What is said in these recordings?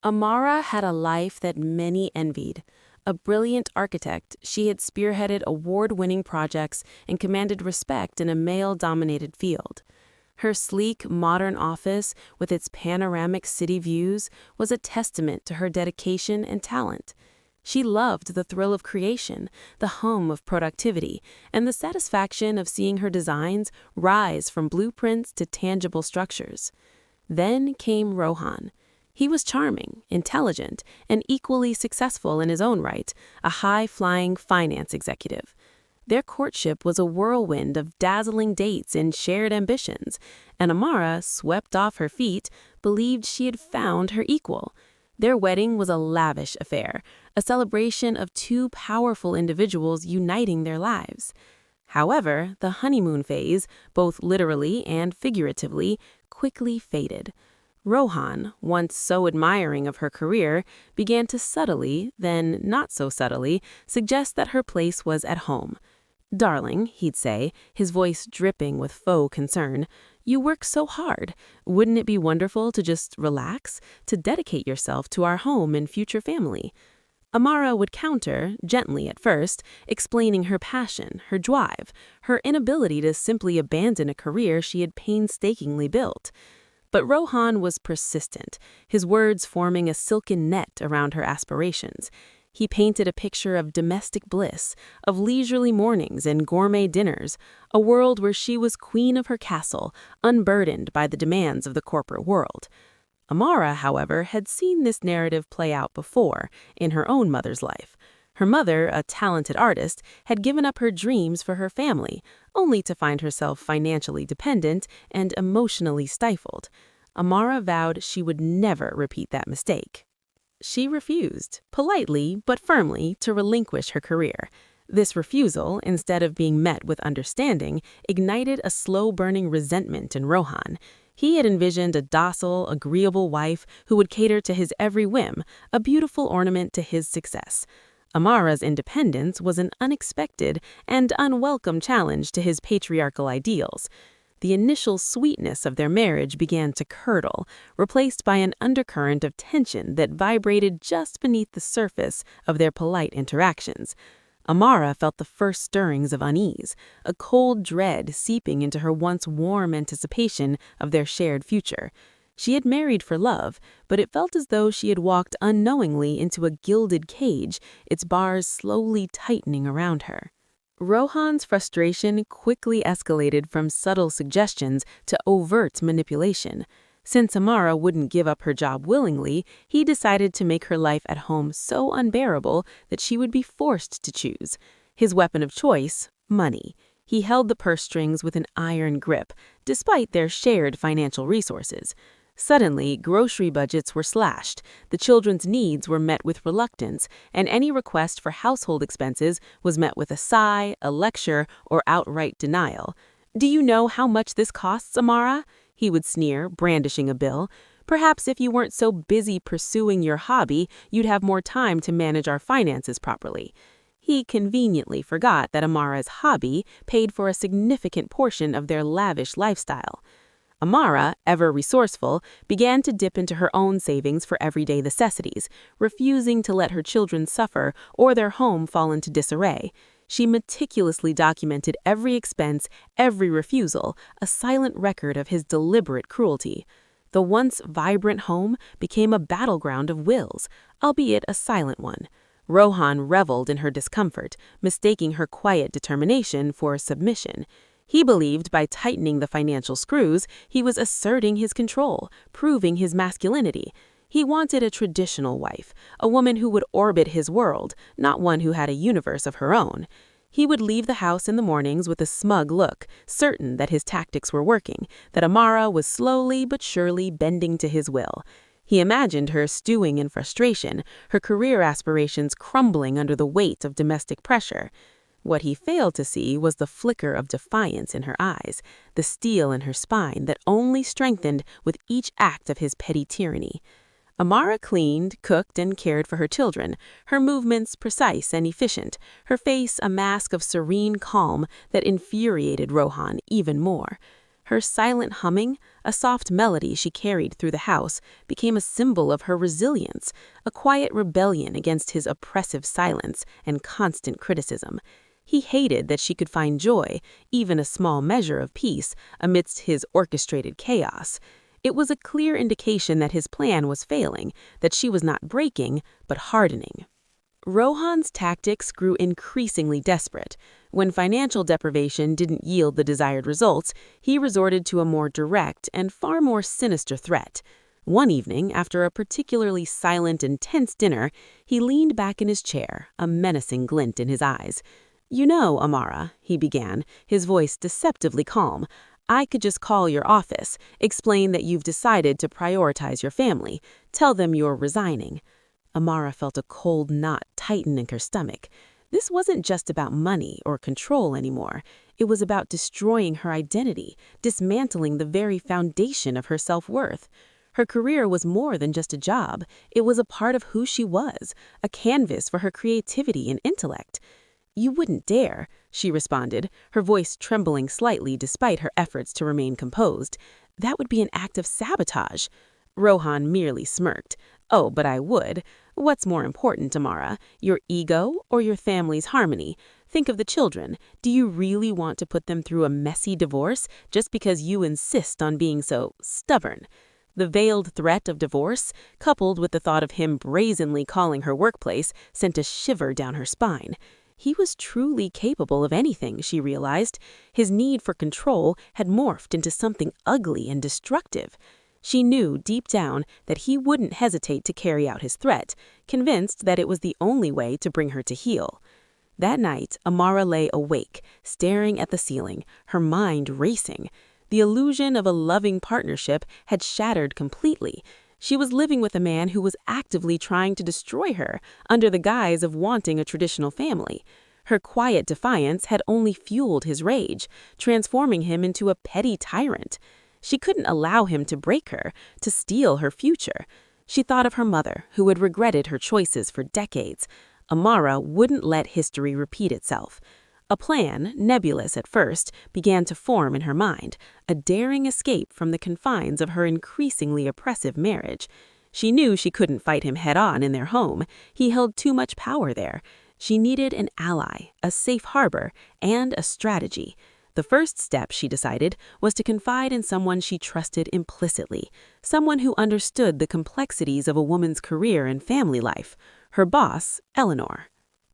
Amara had a life that many envied. A brilliant architect, she had spearheaded award-winning projects and commanded respect in a male-dominated field. Her sleek, modern office, with its panoramic city views, was a testament to her dedication and talent. She loved the thrill of creation, the hum of productivity, and the satisfaction of seeing her designs rise from blueprints to tangible structures. Then came Rohan. He was charming, intelligent, and equally successful in his own right, a high-flying finance executive. Their courtship was a whirlwind of dazzling dates and shared ambitions, and Amara, swept off her feet, believed she had found her equal. Their wedding was a lavish affair, a celebration of two powerful individuals uniting their lives. However, the honeymoon phase, both literally and figuratively, quickly faded. Rohan, once so admiring of her career, began to subtly, then not so subtly, suggest that her place was at home. "Darling," he'd say, his voice dripping with faux concern, "you work so hard. Wouldn't it be wonderful to just relax, to dedicate yourself to our home and future family?" Amara would counter, gently at first, explaining her passion, her drive, her inability to simply abandon a career she had painstakingly built. But Rohan was persistent, his words forming a silken net around her aspirations. He painted a picture of domestic bliss, of leisurely mornings and gourmet dinners, a world where she was queen of her castle, unburdened by the demands of the corporate world. Amara, however, had seen this narrative play out before, in her own mother's life. Her mother, a talented artist, had given up her dreams for her family, only to find herself financially dependent and emotionally stifled. Amara vowed she would never repeat that mistake. She refused, politely but firmly, to relinquish her career. This refusal, instead of being met with understanding, ignited a slow-burning resentment in Rohan. He had envisioned a docile, agreeable wife who would cater to his every whim, a beautiful ornament to his success. Amara's independence was an unexpected and unwelcome challenge to his patriarchal ideals. The initial sweetness of their marriage began to curdle, replaced by an undercurrent of tension that vibrated just beneath the surface of their polite interactions. Amara felt the first stirrings of unease, a cold dread seeping into her once warm anticipation of their shared future. She had married for love, but it felt as though she had walked unknowingly into a gilded cage, its bars slowly tightening around her. Rohan's frustration quickly escalated from subtle suggestions to overt manipulation. Since Amara wouldn't give up her job willingly, he decided to make her life at home so unbearable that she would be forced to choose. His weapon of choice, money. He held the purse strings with an iron grip, despite their shared financial resources. Suddenly, grocery budgets were slashed, the children's needs were met with reluctance, and any request for household expenses was met with a sigh, a lecture, or outright denial. "Do you know how much this costs, Amara?" he would sneer, brandishing a bill. "Perhaps if you weren't so busy pursuing your hobby, you'd have more time to manage our finances properly." He conveniently forgot that Amara's hobby paid for a significant portion of their lavish lifestyle. Amara, ever resourceful, began to dip into her own savings for everyday necessities, refusing to let her children suffer or their home fall into disarray. She meticulously documented every expense, every refusal, a silent record of his deliberate cruelty. The once vibrant home became a battleground of wills, albeit a silent one. Rohan reveled in her discomfort, mistaking her quiet determination for submission. He believed by tightening the financial screws, he was asserting his control, proving his masculinity. He wanted a traditional wife, a woman who would orbit his world, not one who had a universe of her own. He would leave the house in the mornings with a smug look, certain that his tactics were working, that Amara was slowly but surely bending to his will. He imagined her stewing in frustration, her career aspirations crumbling under the weight of domestic pressure. What he failed to see was the flicker of defiance in her eyes, the steel in her spine that only strengthened with each act of his petty tyranny. Amara cleaned, cooked, and cared for her children, her movements precise and efficient, her face a mask of serene calm that infuriated Rohan even more. Her silent humming, a soft melody she carried through the house, became a symbol of her resilience, a quiet rebellion against his oppressive silence and constant criticism. He hated that she could find joy, even a small measure of peace, amidst his orchestrated chaos. It was a clear indication that his plan was failing, that she was not breaking, but hardening. Rohan's tactics grew increasingly desperate. When financial deprivation didn't yield the desired results, he resorted to a more direct and far more sinister threat. One evening, after a particularly silent and tense dinner, he leaned back in his chair, a menacing glint in his eyes. "You know, Amara," he began, his voice deceptively calm, "I could just call your office, explain that you've decided to prioritize your family, tell them you're resigning." Amara felt a cold knot tighten in her stomach. This wasn't just about money or control anymore. It was about destroying her identity, dismantling the very foundation of her self-worth. Her career was more than just a job. It was a part of who she was, a canvas for her creativity and intellect. "You wouldn't dare," she responded, her voice trembling slightly despite her efforts to remain composed. "That would be an act of sabotage." Rohan merely smirked. "Oh, but I would. What's more important, Amara, your ego or your family's harmony? Think of the children. Do you really want to put them through a messy divorce just because you insist on being so stubborn?" The veiled threat of divorce, coupled with the thought of him brazenly calling her workplace, sent a shiver down her spine. He was truly capable of anything, she realized. His need for control had morphed into something ugly and destructive. She knew deep down that he wouldn't hesitate to carry out his threat, convinced that it was the only way to bring her to heel. That night, Amara lay awake, staring at the ceiling, her mind racing. The illusion of a loving partnership had shattered completely. She was living with a man who was actively trying to destroy her under the guise of wanting a traditional family. Her quiet defiance had only fueled his rage, transforming him into a petty tyrant. She couldn't allow him to break her, to steal her future. She thought of her mother, who had regretted her choices for decades. Amara wouldn't let history repeat itself. A plan, nebulous at first, began to form in her mind, a daring escape from the confines of her increasingly oppressive marriage. She knew she couldn't fight him head-on in their home. He held too much power there. She needed an ally, a safe harbor, and a strategy. The first step, she decided, was to confide in someone she trusted implicitly, someone who understood the complexities of a woman's career and family life, her boss, Eleanor.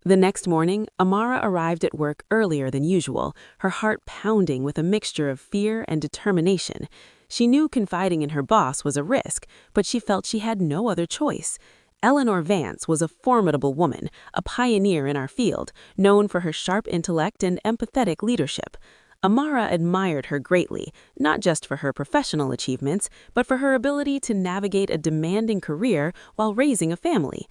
The next morning, Amara arrived at work earlier than usual, her heart pounding with a mixture of fear and determination. She knew confiding in her boss was a risk, but she felt she had no other choice. Eleanor Vance was a formidable woman, a pioneer in our field, known for her sharp intellect and empathetic leadership. Amara admired her greatly, not just for her professional achievements, but for her ability to navigate a demanding career while raising a family.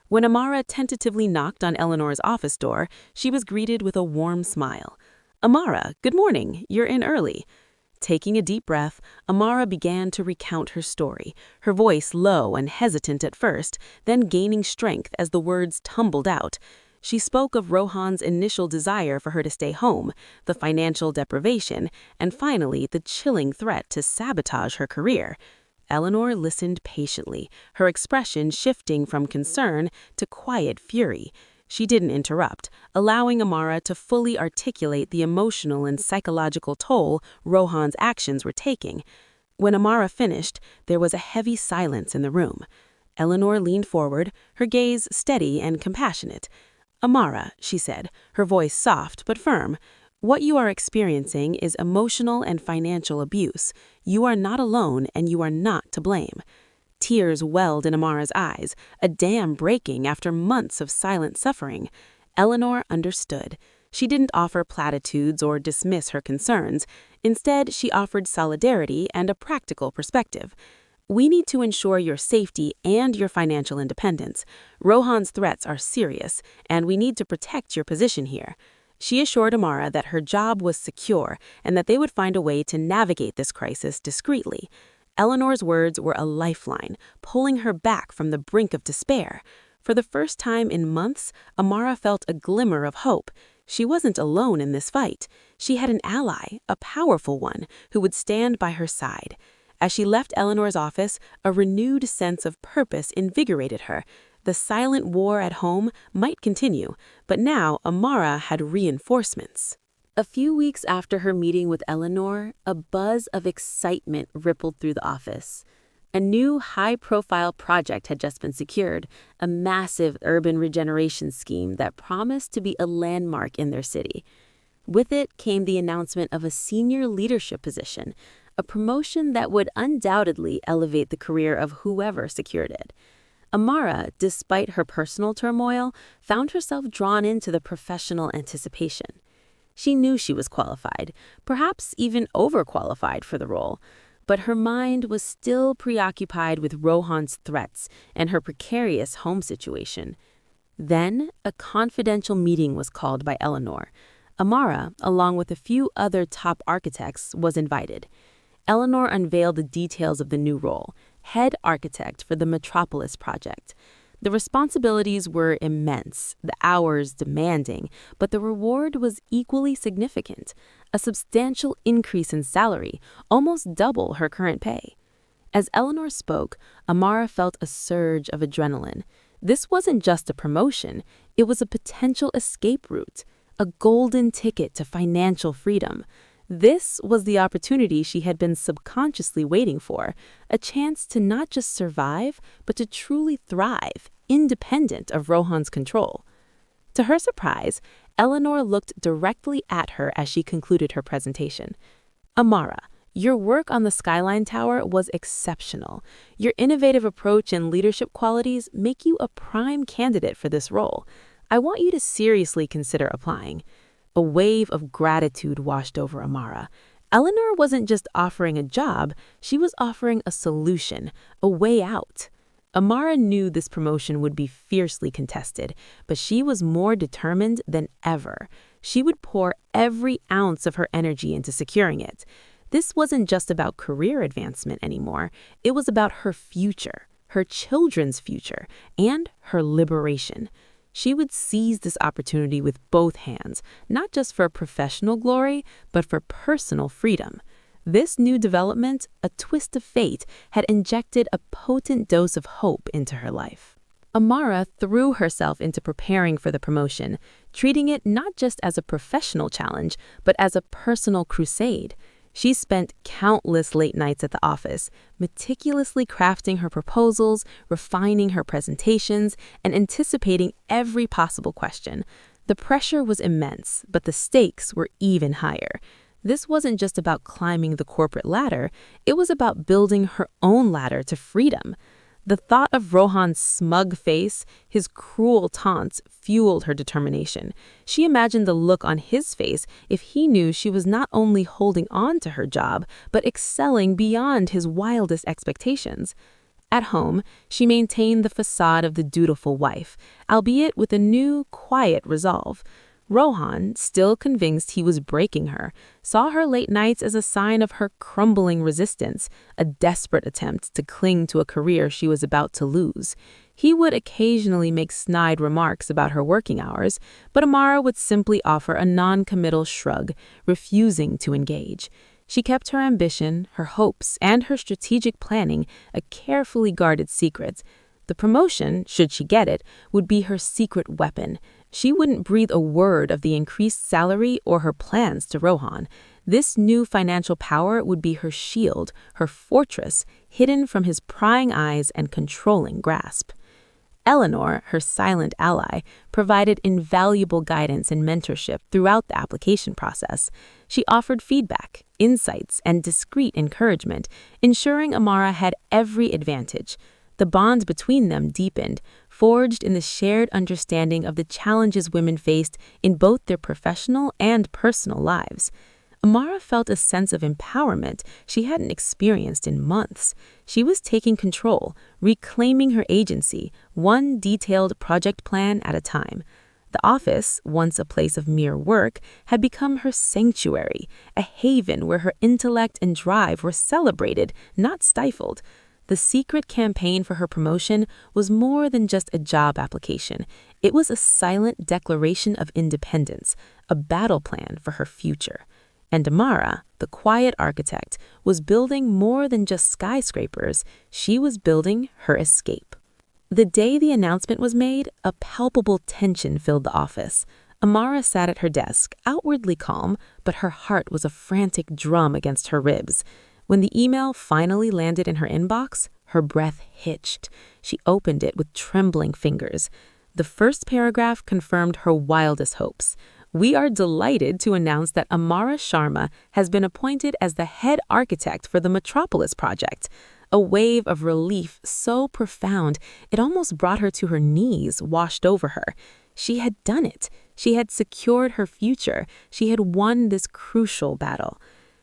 When Amara tentatively knocked on Eleanor's office door, she was greeted with a warm smile. "Amara, good morning. You're in early." Taking a deep breath, Amara began to recount her story, her voice low and hesitant at first, then gaining strength as the words tumbled out. She spoke of Rohan's initial desire for her to stay home, the financial deprivation, and finally the chilling threat to sabotage her career. Eleanor listened patiently, her expression shifting from concern to quiet fury. She didn't interrupt, allowing Amara to fully articulate the emotional and psychological toll Rohan's actions were taking. When Amara finished, there was a heavy silence in the room. Eleanor leaned forward, her gaze steady and compassionate. "Amara," she said, her voice soft but firm, "what you are experiencing is emotional and financial abuse. You are not alone and you are not to blame." Tears welled in Amara's eyes, a dam breaking after months of silent suffering. Eleanor understood. She didn't offer platitudes or dismiss her concerns. Instead, she offered solidarity and a practical perspective. "We need to ensure your safety and your financial independence. Rohan's threats are serious, and we need to protect your position here." She assured Amara that her job was secure and that they would find a way to navigate this crisis discreetly. Eleanor's words were a lifeline, pulling her back from the brink of despair. For the first time in months, Amara felt a glimmer of hope. She wasn't alone in this fight. She had an ally, a powerful one, who would stand by her side. As she left Eleanor's office, a renewed sense of purpose invigorated her. The silent war at home might continue, but now Amara had reinforcements. A few weeks after her meeting with Eleanor, a buzz of excitement rippled through the office. A new high-profile project had just been secured, a massive urban regeneration scheme that promised to be a landmark in their city. With it came the announcement of a senior leadership position, a promotion that would undoubtedly elevate the career of whoever secured it. Amara, despite her personal turmoil, found herself drawn into the professional anticipation. She knew she was qualified, perhaps even overqualified for the role, but her mind was still preoccupied with Rohan's threats and her precarious home situation. Then, a confidential meeting was called by Eleanor. Amara, along with a few other top architects, was invited. Eleanor unveiled the details of the new role, head architect for the Metropolis project. The responsibilities were immense, the hours demanding, but the reward was equally significant, a substantial increase in salary, almost double her current pay. As Eleanor spoke, Amara felt a surge of adrenaline. This wasn't just a promotion, it was a potential escape route, a golden ticket to financial freedom. This was the opportunity she had been subconsciously waiting for, a chance to not just survive, but to truly thrive, independent of Rohan's control. To her surprise, Eleanor looked directly at her as she concluded her presentation. Amara, your work on the Skyline Tower was exceptional. Your innovative approach and leadership qualities make you a prime candidate for this role. I want you to seriously consider applying. A wave of gratitude washed over Amara. Eleanor wasn't just offering a job, she was offering a solution, a way out. Amara knew this promotion would be fiercely contested, but she was more determined than ever. She would pour every ounce of her energy into securing it. This wasn't just about career advancement anymore. It was about her future, her children's future, and her liberation. She would seize this opportunity with both hands, not just for professional glory, but for personal freedom. This new development, a twist of fate, had injected a potent dose of hope into her life. Amara threw herself into preparing for the promotion, treating it not just as a professional challenge, but as a personal crusade. She spent countless late nights at the office, meticulously crafting her proposals, refining her presentations, and anticipating every possible question. The pressure was immense, but the stakes were even higher. This wasn't just about climbing the corporate ladder, it was about building her own ladder to freedom. The thought of Rohan's smug face, his cruel taunts, fueled her determination. She imagined the look on his face if he knew she was not only holding on to her job, but excelling beyond his wildest expectations. At home, she maintained the facade of the dutiful wife, albeit with a new, quiet resolve. Rohan, still convinced he was breaking her, saw her late nights as a sign of her crumbling resistance, a desperate attempt to cling to a career she was about to lose. He would occasionally make snide remarks about her working hours, but Amara would simply offer a non-committal shrug, refusing to engage. She kept her ambition, her hopes, and her strategic planning a carefully guarded secret. The promotion, should she get it, would be her secret weapon. She wouldn't breathe a word of the increased salary or her plans to Rohan. This new financial power would be her shield, her fortress, hidden from his prying eyes and controlling grasp. Eleanor, her silent ally, provided invaluable guidance and mentorship throughout the application process. She offered feedback, insights, and discreet encouragement, ensuring Amara had every advantage. The bond between them deepened, forged in the shared understanding of the challenges women faced in both their professional and personal lives. Amara felt a sense of empowerment she hadn't experienced in months. She was taking control, reclaiming her agency, one detailed project plan at a time. The office, once a place of mere work, had become her sanctuary, a haven where her intellect and drive were celebrated, not stifled. The secret campaign for her promotion was more than just a job application. It was a silent declaration of independence, a battle plan for her future. And Amara, the quiet architect, was building more than just skyscrapers. She was building her escape. The day the announcement was made, a palpable tension filled the office. Amara sat at her desk, outwardly calm, but her heart was a frantic drum against her ribs. When the email finally landed in her inbox, her breath hitched. She opened it with trembling fingers. The first paragraph confirmed her wildest hopes. "We are delighted to announce that Amara Sharma has been appointed as the head architect for the Metropolis project." A wave of relief so profound, it almost brought her to her knees, washed over her. She had done it. She had secured her future. She had won this crucial battle.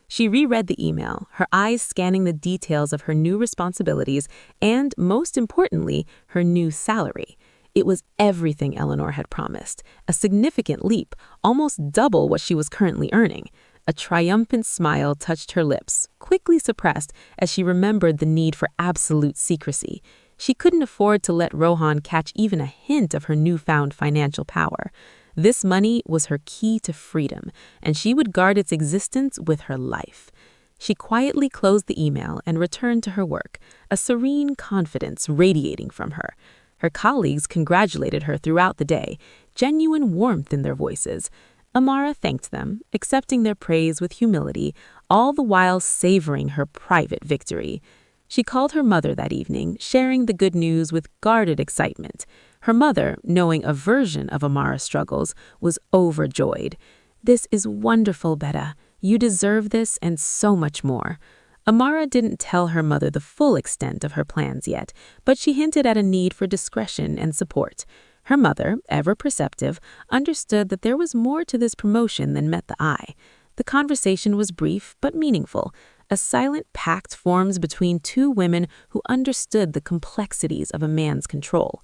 She reread the email, her eyes scanning the details of her new responsibilities and, most importantly, her new salary. It was everything Eleanor had promised, a significant leap, almost double what she was currently earning. A triumphant smile touched her lips, quickly suppressed as she remembered the need for absolute secrecy. She couldn't afford to let Rohan catch even a hint of her newfound financial power. This money was her key to freedom, and she would guard its existence with her life. She quietly closed the email and returned to her work, a serene confidence radiating from her. Her colleagues congratulated her throughout the day, genuine warmth in their voices. Amara thanked them, accepting their praise with humility, all the while savoring her private victory. She called her mother that evening, sharing the good news with guarded excitement. Her mother, knowing a version of Amara's struggles, was overjoyed. "This is wonderful, Betta. You deserve this and so much more." Amara didn't tell her mother the full extent of her plans yet, but she hinted at a need for discretion and support. Her mother, ever perceptive, understood that there was more to this promotion than met the eye. The conversation was brief but meaningful. A silent pact forms between two women who understood the complexities of a man's control.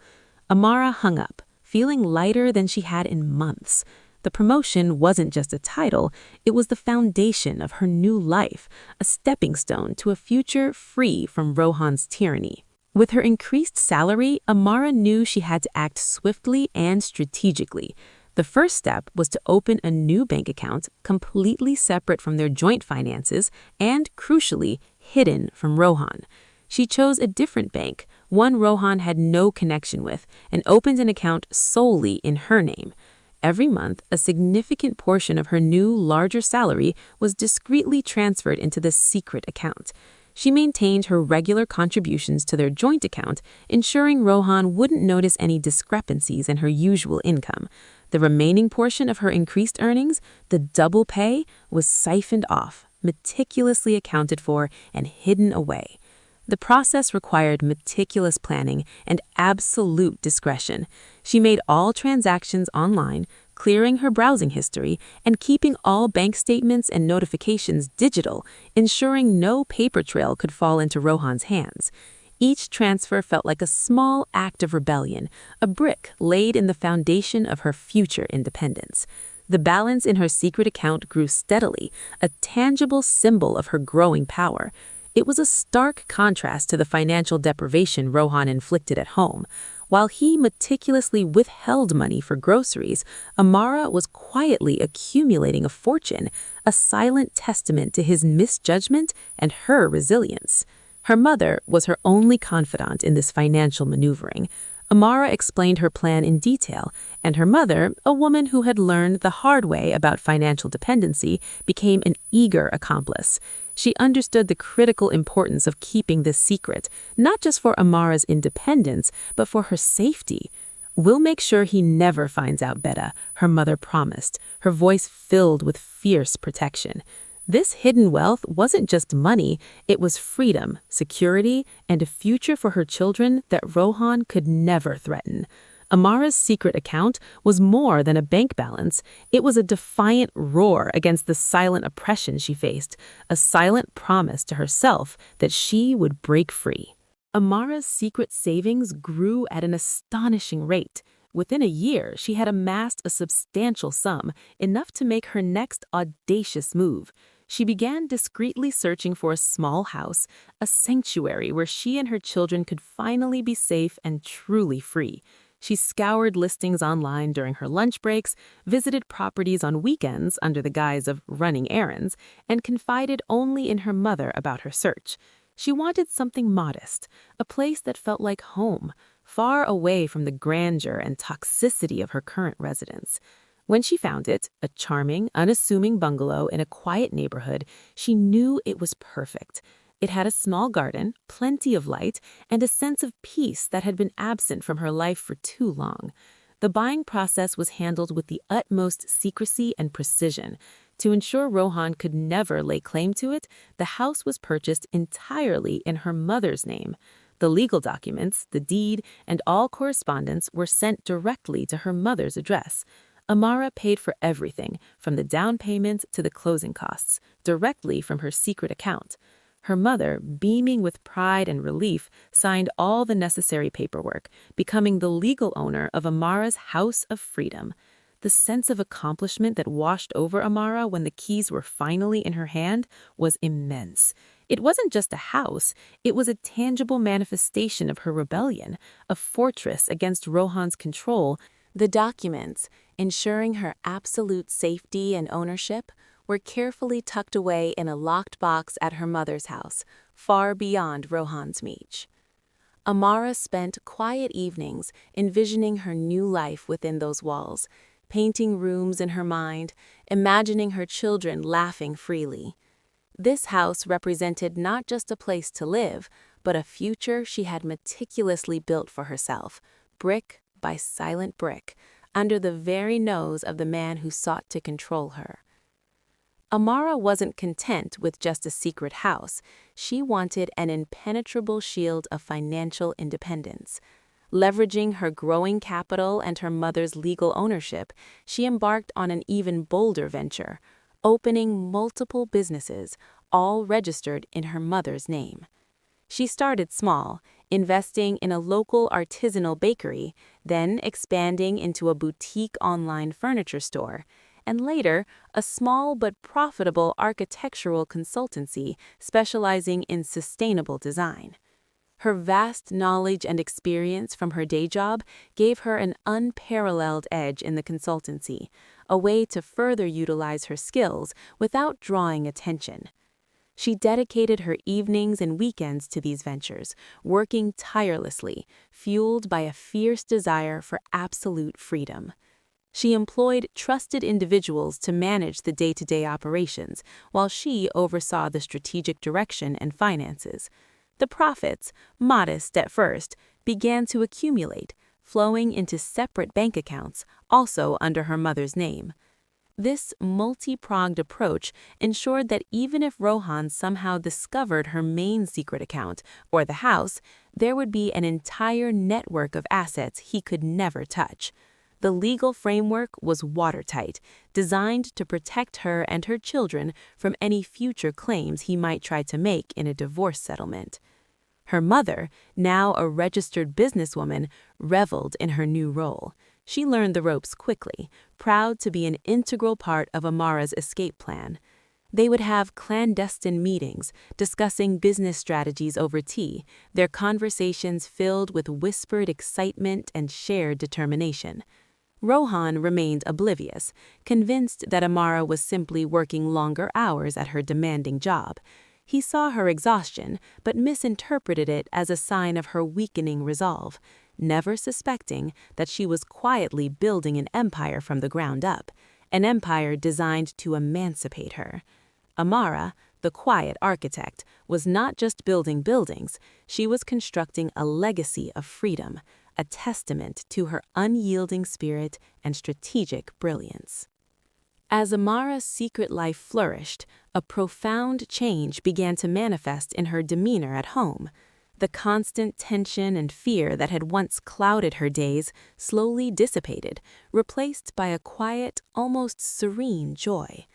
Amara hung up, feeling lighter than she had in months. The promotion wasn't just a title, it was the foundation of her new life, a stepping stone to a future free from Rohan's tyranny. With her increased salary, Amara knew she had to act swiftly and strategically. The first step was to open a new bank account completely separate from their joint finances and, crucially, hidden from Rohan. She chose a different bank, one Rohan had no connection with, and opened an account solely in her name. Every month, a significant portion of her new, larger salary was discreetly transferred into this secret account. She maintained her regular contributions to their joint account, ensuring Rohan wouldn't notice any discrepancies in her usual income. The remaining portion of her increased earnings, the double pay, was siphoned off, meticulously accounted for, and hidden away. The process required meticulous planning and absolute discretion. She made all transactions online, clearing her browsing history, and keeping all bank statements and notifications digital, ensuring no paper trail could fall into Rohan's hands. Each transfer felt like a small act of rebellion, a brick laid in the foundation of her future independence. The balance in her secret account grew steadily, a tangible symbol of her growing power. It was a stark contrast to the financial deprivation Rohan inflicted at home. While he meticulously withheld money for groceries, Amara was quietly accumulating a fortune, a silent testament to his misjudgment and her resilience. Her mother was her only confidant in this financial maneuvering. Amara explained her plan in detail, and her mother, a woman who had learned the hard way about financial dependency, became an eager accomplice. She understood the critical importance of keeping this secret, not just for Amara's independence, but for her safety. "We'll make sure he never finds out, Betta," her mother promised, her voice filled with fierce protection. This hidden wealth wasn't just money, it was freedom, security, and a future for her children that Rohan could never threaten. Amara's secret account was more than a bank balance. It was a defiant roar against the silent oppression she faced, a silent promise to herself that she would break free. Amara's secret savings grew at an astonishing rate. Within a year, she had amassed a substantial sum, enough to make her next audacious move. She began discreetly searching for a small house, a sanctuary where she and her children could finally be safe and truly free. She scoured listings online during her lunch breaks, visited properties on weekends under the guise of running errands, and confided only in her mother about her search. She wanted something modest, a place that felt like home, far away from the grandeur and toxicity of her current residence. When she found it, a charming, unassuming bungalow in a quiet neighborhood, she knew it was perfect. It had a small garden, plenty of light, and a sense of peace that had been absent from her life for too long. The buying process was handled with the utmost secrecy and precision. To ensure Rohan could never lay claim to it, the house was purchased entirely in her mother's name. The legal documents, the deed, and all correspondence were sent directly to her mother's address. Amara paid for everything, from the down payment to the closing costs, directly from her secret account. Her mother, beaming with pride and relief, signed all the necessary paperwork, becoming the legal owner of Amara's House of Freedom. The sense of accomplishment that washed over Amara when the keys were finally in her hand was immense. It wasn't just a house, it was a tangible manifestation of her rebellion, a fortress against Rohan's control. The documents, ensuring her absolute safety and ownership, were carefully tucked away in a locked box at her mother's house, far beyond Rohan's reach. Amara spent quiet evenings envisioning her new life within those walls, painting rooms in her mind, imagining her children laughing freely. This house represented not just a place to live, but a future she had meticulously built for herself, brick by silent brick, under the very nose of the man who sought to control her. Amara wasn't content with just a secret house. She wanted an impenetrable shield of financial independence. Leveraging her growing capital and her mother's legal ownership, she embarked on an even bolder venture, opening multiple businesses, all registered in her mother's name. She started small, investing in a local artisanal bakery, then expanding into a boutique online furniture store, and later a small but profitable architectural consultancy specializing in sustainable design. Her vast knowledge and experience from her day job gave her an unparalleled edge in the consultancy, a way to further utilize her skills without drawing attention. She dedicated her evenings and weekends to these ventures, working tirelessly, fueled by a fierce desire for absolute freedom. She employed trusted individuals to manage the day-to-day operations, while she oversaw the strategic direction and finances. The profits, modest at first, began to accumulate, flowing into separate bank accounts, also under her mother's name. This multi-pronged approach ensured that even if Rohan somehow discovered her main secret account, or the house, there would be an entire network of assets he could never touch. The legal framework was watertight, designed to protect her and her children from any future claims he might try to make in a divorce settlement. Her mother, now a registered businesswoman, reveled in her new role. She learned the ropes quickly, proud to be an integral part of Amara's escape plan. They would have clandestine meetings, discussing business strategies over tea, their conversations filled with whispered excitement and shared determination. Rohan remained oblivious, convinced that Amara was simply working longer hours at her demanding job. He saw her exhaustion, but misinterpreted it as a sign of her weakening resolve, never suspecting that she was quietly building an empire from the ground up, an empire designed to emancipate her. Amara, the quiet architect, was not just building buildings, she was constructing a legacy of freedom, a testament to her unyielding spirit and strategic brilliance. As Amara's secret life flourished, a profound change began to manifest in her demeanor at home. The constant tension and fear that had once clouded her days slowly dissipated, replaced by a quiet, almost serene joy.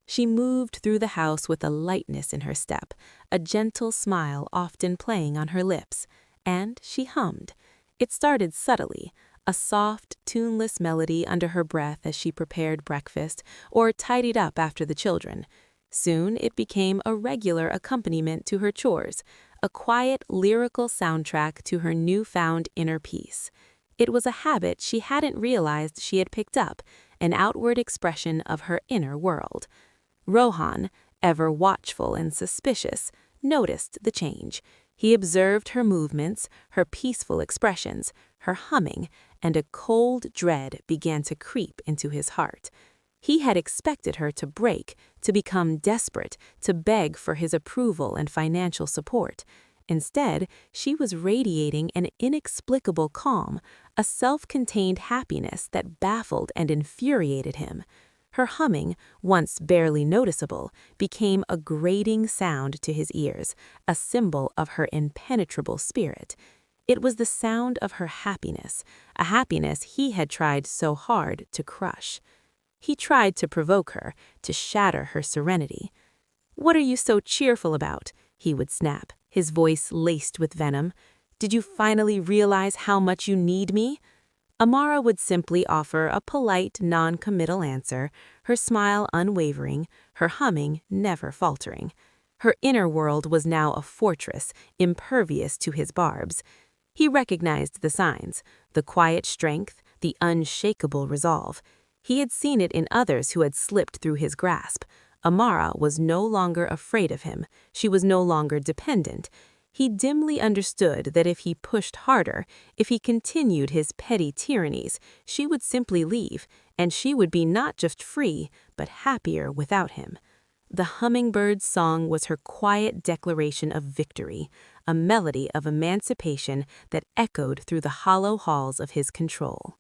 She moved through the house with a lightness in her step, a gentle smile often playing on her lips, and she hummed. It started subtly, a soft, tuneless melody under her breath as she prepared breakfast or tidied up after the children. Soon it became a regular accompaniment to her chores, a quiet, lyrical soundtrack to her newfound inner peace. It was a habit she hadn't realized she had picked up, an outward expression of her inner world. Rohan, ever watchful and suspicious, noticed the change. He observed her movements, her peaceful expressions, her humming, and a cold dread began to creep into his heart. He had expected her to break, to become desperate, to beg for his approval and financial support. Instead, she was radiating an inexplicable calm, a self-contained happiness that baffled and infuriated him. Her humming, once barely noticeable, became a grating sound to his ears, a symbol of her impenetrable spirit. It was the sound of her happiness, a happiness he had tried so hard to crush. He tried to provoke her, to shatter her serenity. "What are you so cheerful about?" he would snap, his voice laced with venom. "Did you finally realize how much you need me?" Amara would simply offer a polite, non-committal answer, her smile unwavering, her humming never faltering. Her inner world was now a fortress, impervious to his barbs. He recognized the signs, the quiet strength, the unshakable resolve. He had seen it in others who had slipped through his grasp. Amara was no longer afraid of him. She was no longer dependent. He dimly understood that if he pushed harder, if he continued his petty tyrannies, she would simply leave, and she would be not just free, but happier without him. The hummingbird's song was her quiet declaration of victory, a melody of emancipation that echoed through the hollow halls of his control.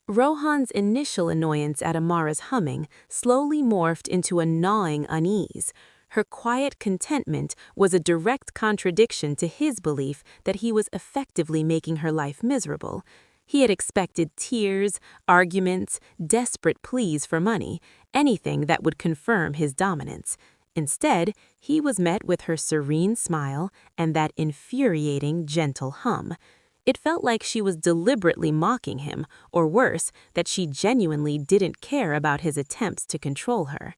Rohan's initial annoyance at Amara's humming slowly morphed into a gnawing unease. Her quiet contentment was a direct contradiction to his belief that he was effectively making her life miserable. He had expected tears, arguments, desperate pleas for money, anything that would confirm his dominance. Instead, he was met with her serene smile and that infuriating, gentle hum. It felt like she was deliberately mocking him, or worse, that she genuinely didn't care about his attempts to control her.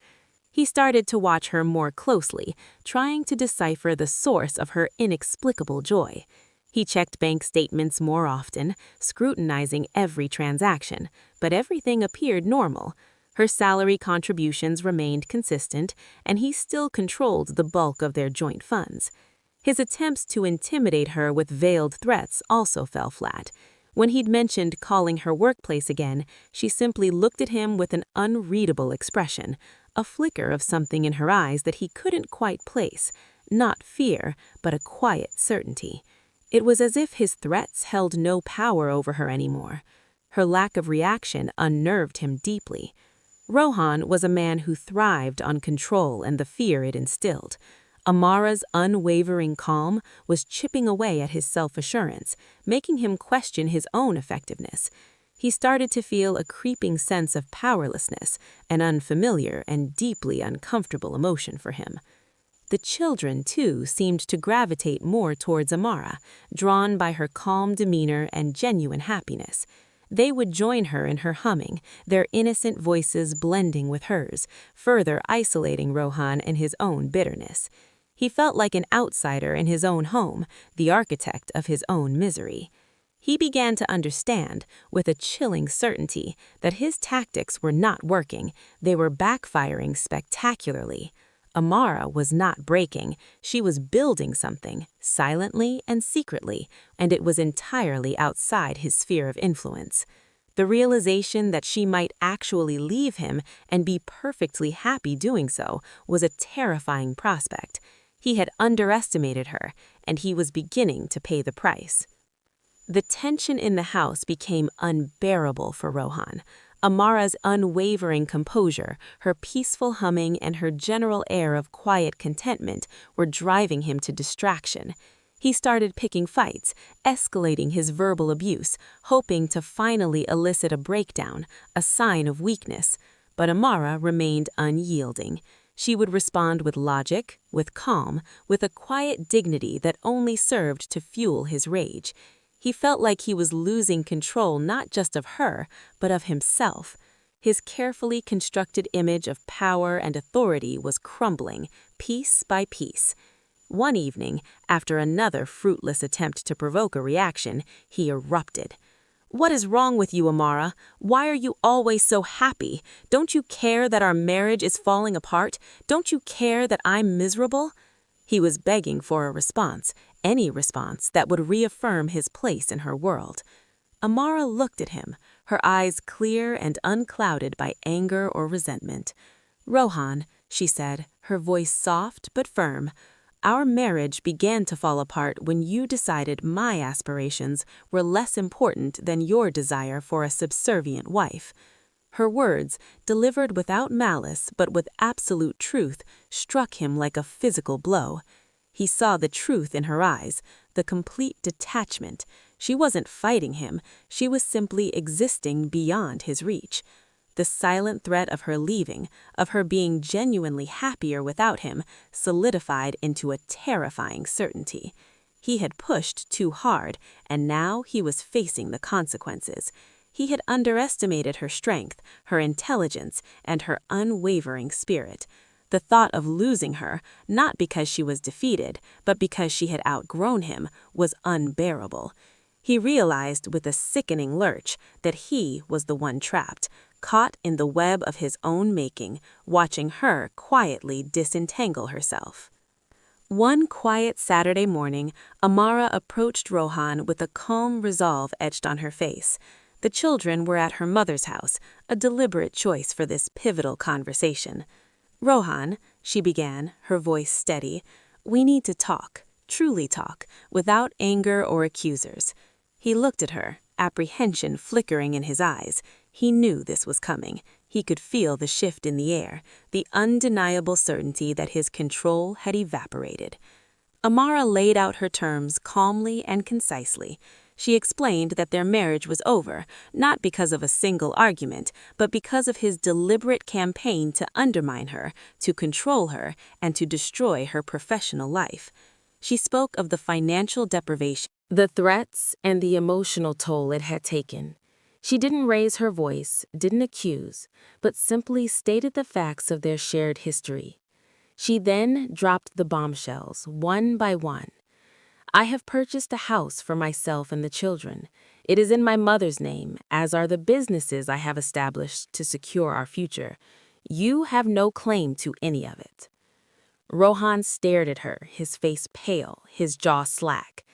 He started to watch her more closely, trying to decipher the source of her inexplicable joy. He checked bank statements more often, scrutinizing every transaction, but everything appeared normal. Her salary contributions remained consistent, and he still controlled the bulk of their joint funds. His attempts to intimidate her with veiled threats also fell flat. When he'd mentioned calling her workplace again, she simply looked at him with an unreadable expression, a flicker of something in her eyes that he couldn't quite place, not fear, but a quiet certainty. It was as if his threats held no power over her anymore. Her lack of reaction unnerved him deeply. Rohan was a man who thrived on control and the fear it instilled. Amara's unwavering calm was chipping away at his self-assurance, making him question his own effectiveness. He started to feel a creeping sense of powerlessness, an unfamiliar and deeply uncomfortable emotion for him. The children, too, seemed to gravitate more towards Amara, drawn by her calm demeanor and genuine happiness. They would join her in her humming, their innocent voices blending with hers, further isolating Rohan in his own bitterness. He felt like an outsider in his own home, the architect of his own misery. He began to understand, with a chilling certainty, that his tactics were not working, they were backfiring spectacularly. Amara was not breaking, she was building something, silently and secretly, and it was entirely outside his sphere of influence. The realization that she might actually leave him and be perfectly happy doing so was a terrifying prospect. He had underestimated her, and he was beginning to pay the price. The tension in the house became unbearable for Rohan. Amara's unwavering composure, her peaceful humming, and her general air of quiet contentment were driving him to distraction. He started picking fights, escalating his verbal abuse, hoping to finally elicit a breakdown, a sign of weakness. But Amara remained unyielding. She would respond with logic, with calm, with a quiet dignity that only served to fuel his rage. He felt like he was losing control not just of her, but of himself. His carefully constructed image of power and authority was crumbling, piece by piece. One evening, after another fruitless attempt to provoke a reaction, he erupted. "What is wrong with you, Amara? Why are you always so happy? Don't you care that our marriage is falling apart? Don't you care that I'm miserable?" He was begging for a response, any response that would reaffirm his place in her world. Amara looked at him, her eyes clear and unclouded by anger or resentment. "Rohan," she said, her voice soft but firm, "our marriage began to fall apart when you decided my aspirations were less important than your desire for a subservient wife." Her words, delivered without malice but with absolute truth, struck him like a physical blow. He saw the truth in her eyes, the complete detachment. She wasn't fighting him, she was simply existing beyond his reach. The silent threat of her leaving, of her being genuinely happier without him, solidified into a terrifying certainty. He had pushed too hard, and now he was facing the consequences. He had underestimated her strength, her intelligence, and her unwavering spirit. The thought of losing her, not because she was defeated, but because she had outgrown him, was unbearable. He realized with a sickening lurch that he was the one trapped, caught in the web of his own making, watching her quietly disentangle herself. One quiet Saturday morning, Amara approached Rohan with a calm resolve etched on her face. The children were at her mother's house, a deliberate choice for this pivotal conversation. "Rohan," she began, her voice steady, "we need to talk, truly talk, without anger or accusers." He looked at her, apprehension flickering in his eyes. He knew this was coming. He could feel the shift in the air, the undeniable certainty that his control had evaporated. Amara laid out her terms calmly and concisely. She explained that their marriage was over, not because of a single argument, but because of his deliberate campaign to undermine her, to control her, and to destroy her professional life. She spoke of the financial deprivation, the threats, and the emotional toll it had taken. She didn't raise her voice, didn't accuse, but simply stated the facts of their shared history. She then dropped the bombshells, one by one. "I have purchased a house for myself and the children. It is in my mother's name, as are the businesses I have established to secure our future. You have no claim to any of it." Rohan stared at her, his face pale, his jaw slack.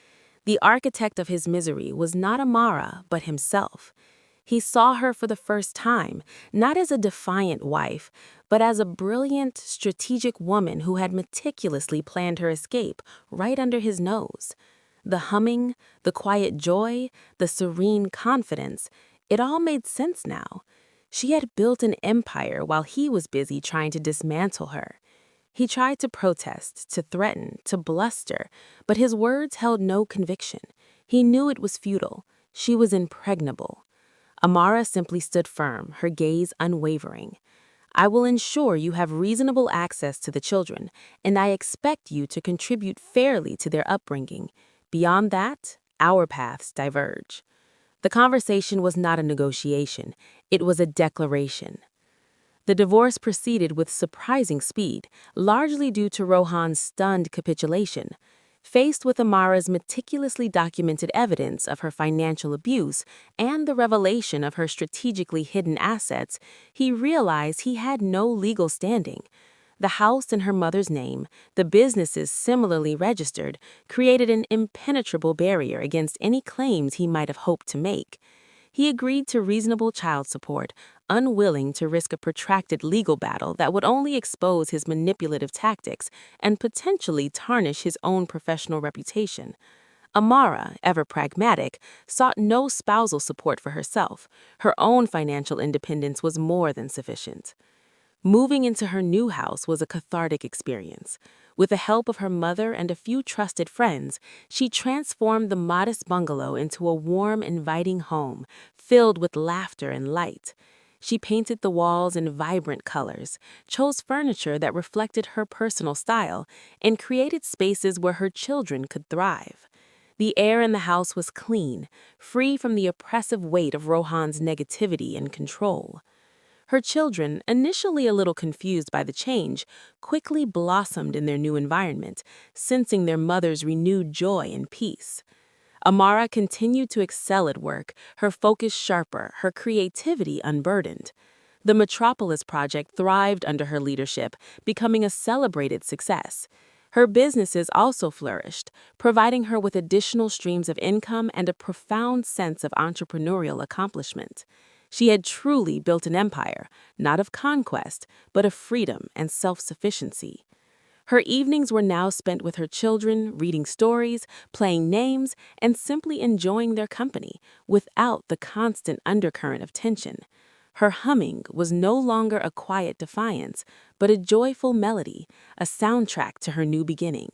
The architect of his misery was not Amara, but himself. He saw her for the first time, not as a defiant wife, but as a brilliant, strategic woman who had meticulously planned her escape right under his nose. The humming, the quiet joy, the serene confidence, it all made sense now. She had built an empire while he was busy trying to dismantle her. He tried to protest, to threaten, to bluster, but his words held no conviction. He knew it was futile. She was impregnable. Amara simply stood firm, her gaze unwavering. "I will ensure you have reasonable access to the children, and I expect you to contribute fairly to their upbringing. Beyond that, our paths diverge." The conversation was not a negotiation, it was a declaration. The divorce proceeded with surprising speed, largely due to Rohan's stunned capitulation. Faced with Amara's meticulously documented evidence of her financial abuse and the revelation of her strategically hidden assets, he realized he had no legal standing. The house in her mother's name, the businesses similarly registered, created an impenetrable barrier against any claims he might have hoped to make. He agreed to reasonable child support, unwilling to risk a protracted legal battle that would only expose his manipulative tactics and potentially tarnish his own professional reputation. Amara, ever pragmatic, sought no spousal support for herself. Her own financial independence was more than sufficient. Moving into her new house was a cathartic experience. With the help of her mother and a few trusted friends, she transformed the modest bungalow into a warm, inviting home, filled with laughter and light. She painted the walls in vibrant colors, chose furniture that reflected her personal style, and created spaces where her children could thrive. The air in the house was clean, free from the oppressive weight of Rohan's negativity and control. Her children, initially a little confused by the change, quickly blossomed in their new environment, sensing their mother's renewed joy and peace. Amara continued to excel at work, her focus sharper, her creativity unburdened. The Metropolis project thrived under her leadership, becoming a celebrated success. Her businesses also flourished, providing her with additional streams of income and a profound sense of entrepreneurial accomplishment. She had truly built an empire, not of conquest, but of freedom and self-sufficiency. Her evenings were now spent with her children, reading stories, playing names, and simply enjoying their company, without the constant undercurrent of tension. Her humming was no longer a quiet defiance, but a joyful melody, a soundtrack to her new beginning.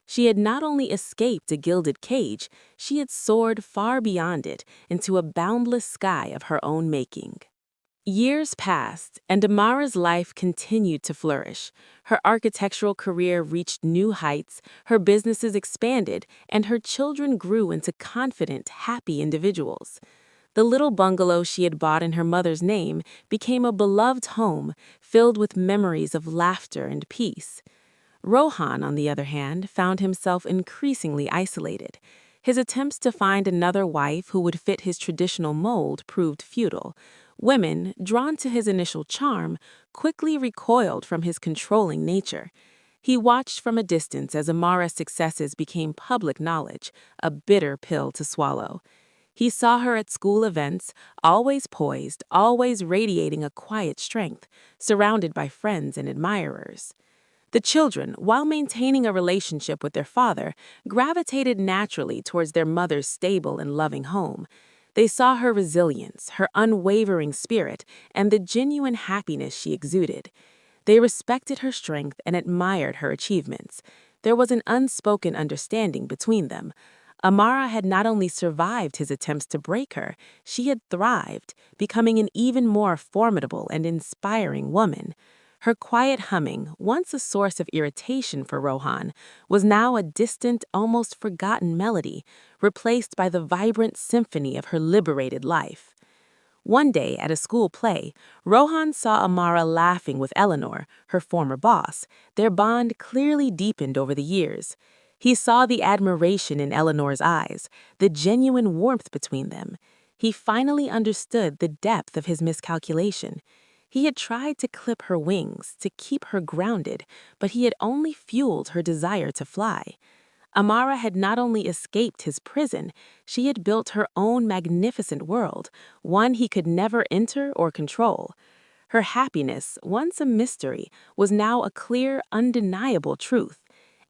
She had not only escaped a gilded cage, she had soared far beyond it into a boundless sky of her own making. Years passed, and Amara's life continued to flourish. Her architectural career reached new heights, her businesses expanded, and her children grew into confident, happy individuals. The little bungalow she had bought in her mother's name became a beloved home, filled with memories of laughter and peace. Rohan, on the other hand, found himself increasingly isolated. His attempts to find another wife who would fit his traditional mold proved futile. Women, drawn to his initial charm, quickly recoiled from his controlling nature. He watched from a distance as Amara's successes became public knowledge, a bitter pill to swallow. He saw her at school events, always poised, always radiating a quiet strength, surrounded by friends and admirers. The children, while maintaining a relationship with their father, gravitated naturally towards their mother's stable and loving home. They saw her resilience, her unwavering spirit, and the genuine happiness she exuded. They respected her strength and admired her achievements. There was an unspoken understanding between them. Amara had not only survived his attempts to break her, she had thrived, becoming an even more formidable and inspiring woman. Her quiet humming, once a source of irritation for Rohan, was now a distant, almost forgotten melody, replaced by the vibrant symphony of her liberated life. One day at a school play, Rohan saw Amara laughing with Eleanor, her former boss, their bond clearly deepened over the years. He saw the admiration in Eleanor's eyes, the genuine warmth between them. He finally understood the depth of his miscalculation. He had tried to clip her wings, to keep her grounded, but he had only fueled her desire to fly. Amara had not only escaped his prison, she had built her own magnificent world, one he could never enter or control. Her happiness, once a mystery, was now a clear, undeniable truth.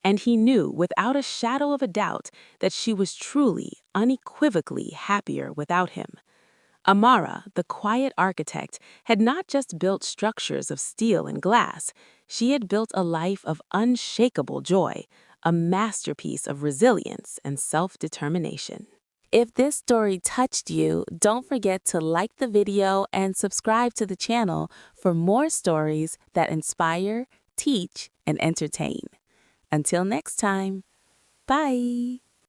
And he knew without a shadow of a doubt that she was truly, unequivocally happier without him. Amara, the quiet architect, had not just built structures of steel and glass, she had built a life of unshakable joy, a masterpiece of resilience and self-determination. If this story touched you, don't forget to like the video and subscribe to the channel for more stories that inspire, teach, and entertain. Until next time, bye!